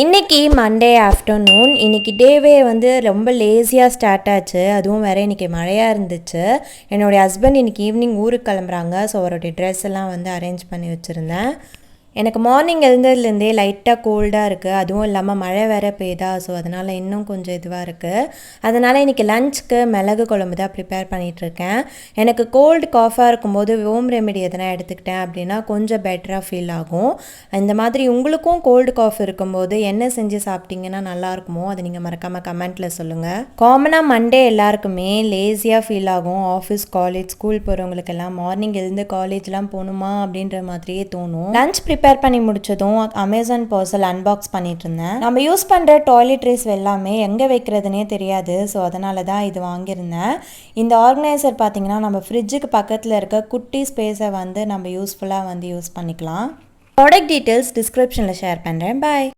இன்றைக்கி Monday afternoon. இன்றைக்கி டேவே வந்து ரொம்ப லேசியாக ஸ்டார்ட் ஆச்சு. அதுவும் வேறு இன்றைக்கி மழையாக இருந்துச்சு. என்னுடைய ஹஸ்பண்ட் இன்றைக்கி ஈவினிங் ஊருக்கு கிளம்புறாங்க. ஸோ அவருடைய ட்ரெஸ் எல்லாம் வந்து அரேஞ்ச் பண்ணி வச்சுருந்தேன். எனக்கு மார்னிங் எழுந்ததுலேருந்தே லைட்டாக கோல்டாக இருக்குது. அதுவும் இல்லாமல் மழை வேறு பெய்தா. ஸோ அதனால் இன்னும் கொஞ்சம் இதுவாக இருக்குது. அதனால் இன்றைக்கி லஞ்சுக்கு மிளகு குழம்பு தான் ப்ரிப்பேர் பண்ணிகிட்ருக்கேன். எனக்கு கோல்டு காஃபாக இருக்கும்போது ஹோம் ரெமெடி எதனா எடுத்துக்கிட்டேன் அப்படின்னா கொஞ்சம் பெட்டராக ஃபீல் ஆகும். இந்த மாதிரி உங்களுக்கும் கோல்டு காஃப் இருக்கும்போது என்ன செஞ்சு சாப்பிட்டீங்கன்னா நல்லாயிருக்குமோ அதை நீங்கள் மறக்காமல் கமெண்ட்டில் சொல்லுங்கள். காமனாக மண்டே எல்லாருக்குமே லேசியாக ஃபீல் ஆகும். ஆஃபீஸ், காலேஜ், ஸ்கூல் போகிறவங்களுக்கெல்லாம் மார்னிங் எழுந்து காலேஜ்லாம் போகணுமா அப்படின்ற மாதிரியே தோணும். லஞ்ச் ப்ரிப்பேர் பண்ணி முடிச்சதும் அமேசான் பார்சல் அன்பாக்ஸ் பண்ணிட்டு இருந்தேன். நம்ம யூஸ் பண்ணுற டாய்லெட்ரிஸ் எல்லாமே எங்கே வைக்கிறதுனே தெரியாது. ஸோ அதனால தான் இது வாங்கியிருந்தேன். இந்த ஆர்கனைசர் பார்த்தீங்கன்னா நம்ம ஃப்ரிட்ஜுக்கு பக்கத்தில் இருக்க குட்டி ஸ்பேஸை வந்து நம்ம யூஸ்ஃபுல்லாக வந்து யூஸ் பண்ணிக்கலாம். ப்ராடக்ட் டீட்டெயில்ஸ் டிஸ்கிரிப்ஷனில் ஷேர் பண்ணுறேன். பாய்.